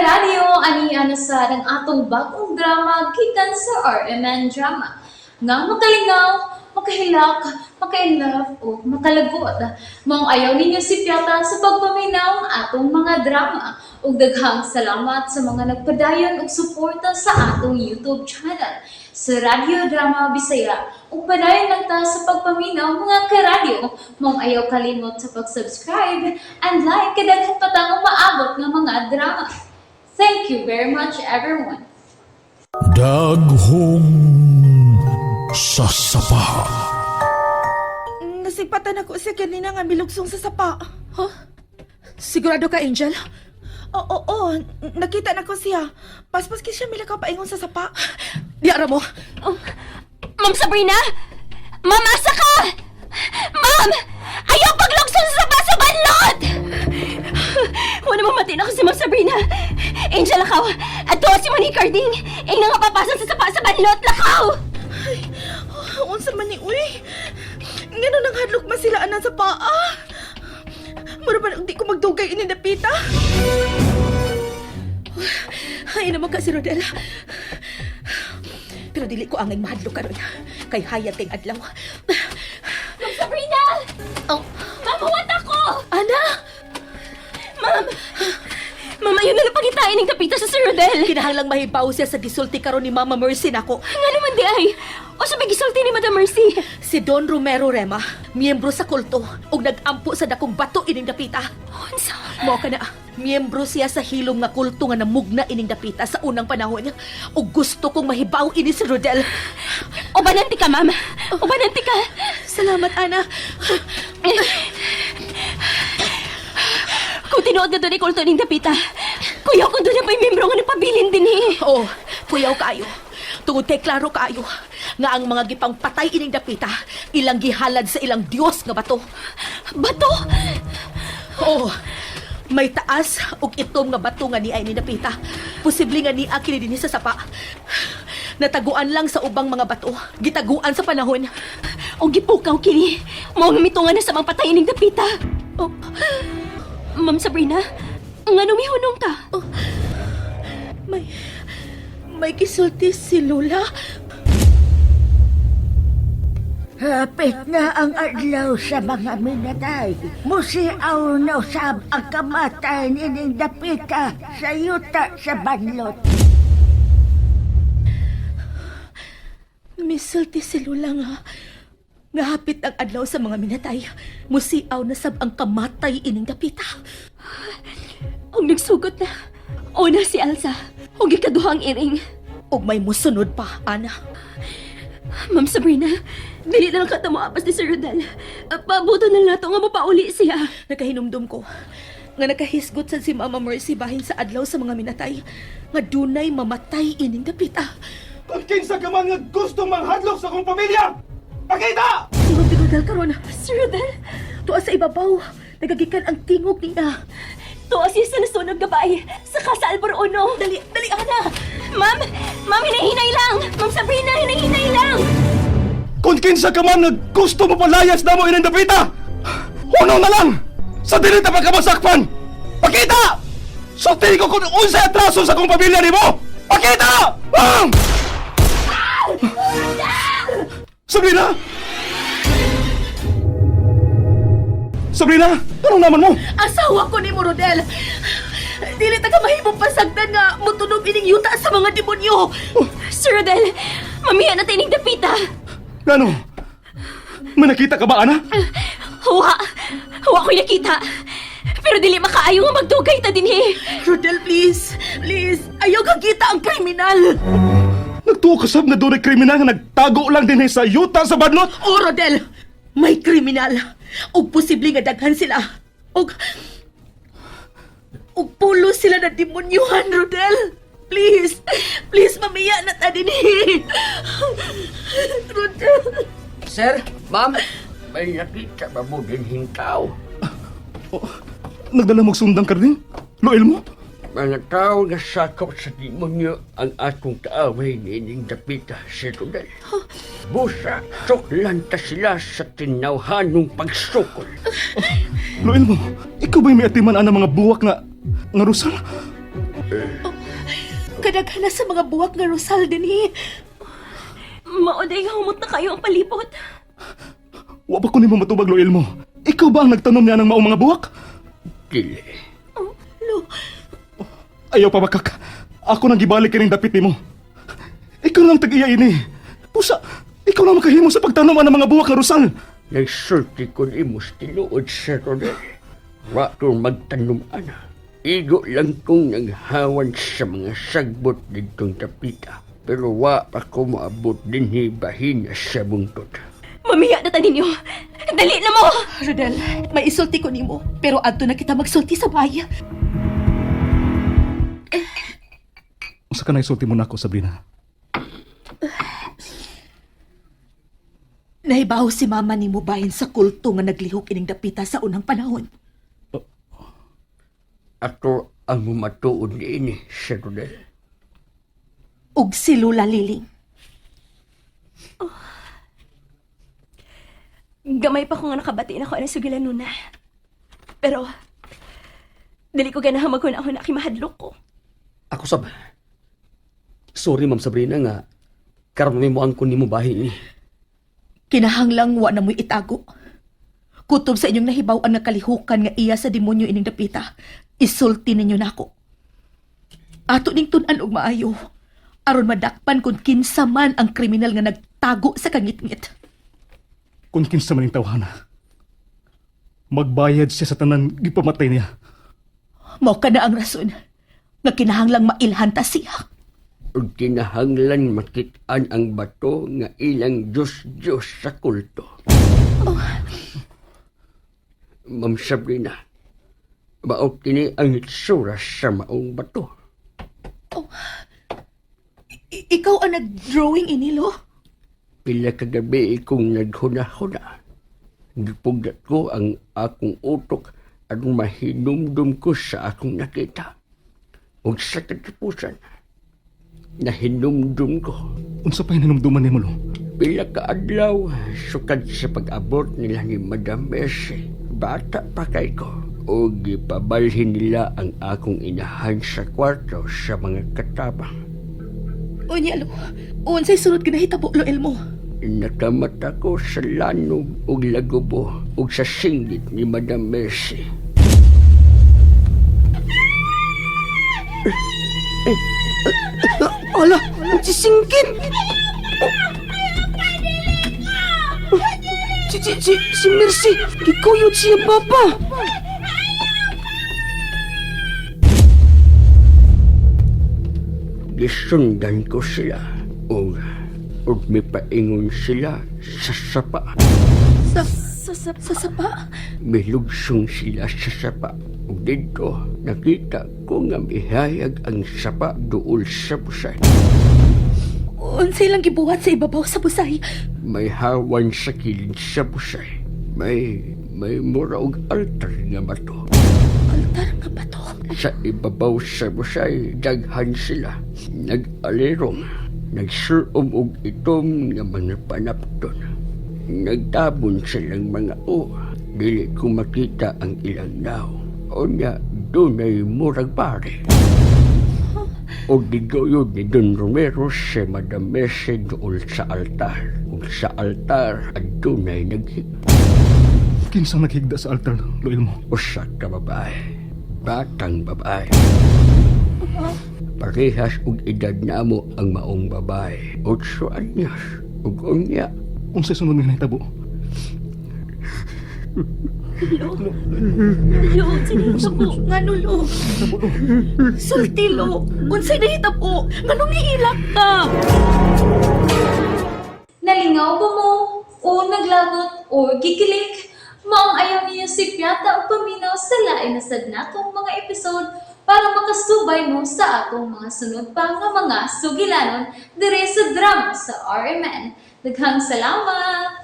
karadyo, ani sa ng atong bagong drama gikan sa RMN Drama. Nga makalingaw, makahilak, maka-inlove o makalagot. Maong ayaw ninyo si Piata sa pagpaminaw ng atong mga drama. Ug daghang salamat sa mga nagpadayon ug suporta sa atong YouTube channel sa Radio Drama Bisaya. Ug padayon lang ta sa pagpaminaw mga karadyo. Maong ayaw kalimot sa pag-subscribe and like kadaghan pa tang maabot ng mga drama. Thank you very much everyone. Daghong sasapa. Nasigpatan ako siya kanina nga milugsong sa sapa. Huh? Sigurado ka, Angel? Oo, nakita na ko siya. Paspas siya milakaw paingon sa sapa. Diara mo. Oh, Ma'am Sabrina! Ma'am, asa ka? Ma'am! Ayaw paglugsong sa sapa sa banlot! Wala mo matin ako si Ma'am Sabrina. Angel, lakaw. Ato si Monique Carding. Ay nga nga papasan sa sapa sa banlot, lakaw! Ay, unsa man ni, uy. Ngano nang hadlok man sila anan sa paa? Mura ba di ko magdugay ini napita? Ay naman ka si Rodel. Pero dili ko angay mahadlok karon. Kay hayat ting adlaw. Ma'am Sabrina! Oh, Ma'am, huwat ako! ana! Ma'am! Ma'am, ayun na lang pangitain ng kapita sa Sir Rodel. Kinahanglang mahibaw siya sa gisulti karon ni Mama Mercy nako. Nga naman di ay. O sa gisulti ni Madam Mercy. Si Don Romero Rema, miyembro sa kulto ug nag-ampo sa dakong bato ining dapita. Unsa? Mo ka na, miyembro siya sa hilom nga kulto nga namugna ining dapita sa unang panahon. Ug gusto kong mahibaw ini si Rodel. O bananti ka, ma'am. O bananti ka. Salamat, Ana. Kung tinuod na doon ay kulto ning dapita, kuyaw ko doon na pa'y membro nga napabilin din eh. Oh, kuyaw kaayo. Tungod kay klaro kaayo nga ang mga gipang patay ining dapita ilang gihalad sa ilang Dios nga bato. Bato? Oh, may taas ug itom nga bato nga niay ni dapita. Posible nga niya kini dinhi sa sapa. Nataguan lang sa ubang mga bato. Gitaguan sa panahon. O gipukaw kini. Mao nga mitungan na sa mga patay ning dapita. Oh, Ma'am Sabrina, nga numihunong ka. oh. May kisulti si Lola. Hapit na ang adlaw sa mga minatay. Musiaw na usab ang kamatay ni Dapita sa yuta sa banlot. Misulti si Lola nga. Nga hapit ang adlaw sa mga minatay. Musiaw na sab ang kamatay ining dapita. Og nagsugot na. Una si Elsa. Og ikaduhang iring. Ug may musunod pa, Ana. Ma'am Sabrina, dili na lang katamo apas ni Sir Rodel. Pabuto na lang nato nga mapauli siya. Nakahinumdum ko nga nakahisgot sa si Mama Mercy bahin sa adlaw sa mga minatay nga dunay mamatay ining dapita. Kung kinsa ka man nga gusto manghadlok sa kong pamilya, pakita! Tingog ni Rodel karon. Sir Rodel, Tuwa sa ibabaw, nagagikan ang tingog niya. tuwa siya sa nasunog gabay sa Casa Alborono. Dali, Ana! Ma'am, hinahinay lang. Ma'am Sabrina, hinahinay lang. Kung kinsa ka man nga gusto mo palayas na mo inang dapita, huno na lang! Sa dinita pa ka masakpan! Pakita! Sulti ko kung unsay atraso sa kong pamilya ni mo! Pakita! Bang! Sabrina! Sabrina! Anong naman mo? Asawa ko ni Rodel. Dili ta ka mahimong pasagdan nga mutunog ining yuta sa mga demonyo. Sir Rodel, mamiya na tining dapita. Ano? May nakita ka ba, Ana? Huwa ko'y nakita. Pero dili makaayo nga magdugay ta dinhi. Rodel, please. Ayaw kang kita ang kriminal. Nagtuo kasab na doon ay kriminal nga nagtago lang din sa yuta sa badlot. O, Rodel, may kriminal. Og posible nga daghan sila. Og pulo sila na demonyuhan, Rodel. Please, mamiya na ta dinhi. Rodel. Sir, ma'am, may nakita ba mo din hintaw? Nagdala mong sundang karding? Loel mo? Manakaw na sakop sa demonyo ang atong kaaway ni Ining Dapita si Rodel. Busa, suklan ta sila sa tinawhanong pagsukol. Loel mo, ikaw ba'y may atiman ang mga buwak nga rusal? Kadaghan na sa mga buwak nga Rosal dinhi. Mauday nga humot na kayo ang palibot. Wa ba ko nimo matubag, Loel mo? Ikaw ba ang nagtanom niya ng maong mga buwak? Dili. Lo, Ayaw pa makak. Ako nang gibalik kining dapit nimo. Ikaw lang tag-iya ini. Pusa, ikaw lang makahimo sa pagtanom ng mga buwak nga Rosal. Nagsulti ko ni mo tinuod sa Rodel. Wa kong magtanuman. Igo lang kong naghawan sa mga sagbot ditong tapita. Pero wa pa ko maabot din bahin sa bungtod. Mamiya na ta ninyo. Dali na mo! Rodel, may isulti ko nimo, pero adto na kita magsulti sa baya. Usa ka na isulti mo na ako, Sabrina. Nahibaw si mama nimo bahin sa kulto nga naglihok ining dapita sa unang panahon. Ato ang mumatuod ini sa Rodel. Ug si Lula Liling. Gamay pa ko nga nakabati na ko ang sugilan nuna. Pero, dali ko ganahan maghuna-huna kay mahadlok ko. Ako sab. Sorry, Ma'am Sabrina nga. Karon mo ang kunin mo bahin ni. Kinahanglang wa na mo'y itago. Kutob sa inyong nahibaw-an nga kalihukan nga iya sa demonyo ining dapita, isulti ninyo nako. Ato ning tun-an og maayo, aron madakpan kung kinsa man ang kriminal nga nagtago sa kangit-ngit. Kung kinsa man ning tawhana, magbayad siya sa tanan gipamatay niya. Mao kana ang rason nga kinahanglang mailhanta siya. Ug kinahanglan makitaan ang bato nga ilang Diyos sa kulto. Ma'am Sabrina, mao kini ang itsura sa maong bato. Ikaw ang nag-drawing inilo? Pila kagabi kong naghuna-huna. Gipugat ko ang akong utok at mahinumdum ko sa akong nakita. Ug sa katapusan, nahinumdum ko. Unsa pa hinumduman nimo, Lo? Pila ka adlaw, sukad sa pag-abot nila ni Madam Mercy. Bata pa kay ko. O gipabalhin nila ang akong inahan sa kwarto sa mga katabang. Unya, Lo. Unsay sunod ginahitabo, Lo Elmo? Nakamata ko sa lanog ug lagubo ug sa singgit ni Madam Mercy. Ala, sisingkit! Si Mercy, gikuyod siya, Papa! Gisundan ko sila ug may paingon sila sa sapa. Sa sapa? Milugsong sila sa sapa. Ug dito nakita ko nga mihayag ang sapa duol sa busay. Unsay lang gibuhat sa ibabaw sa busay? May hawan sa kilid sa busay. May mura og altar nga bato. Altar nga bato? Sa ibabaw sa busay, daghan sila. Nag-alirong, nagsuom og itom nga mga panapton. Nagtabon silang mga dili ko makita ang ilang daw. O niya, dunay murag pare. O diguyod ni Don Romero si Madam Mercy dool sa altar. Ug sa altar, adunay naghigda. Kinsang naghigda sa altar, Lo Elmo? Usa ka babae. Batang babae. Parehas ug edad namo ang maong babae. 8 anyos. Ug unya, Unsay sunod nga nahitabo? Lo, sinihitabo. Ngano, Lo? Sulti, Lo. Unsay nahitabo? Nganong nihilak ka? Nalingaw ba mo? O naglagot? O gikilik? Maong ayaw niyo si Piata o paminaw sa lain na sad natong mga episode para makasubay mo sa atong mga sunod pa nga mga sugilanon dire sa drama sa RMN. Daghang salamat!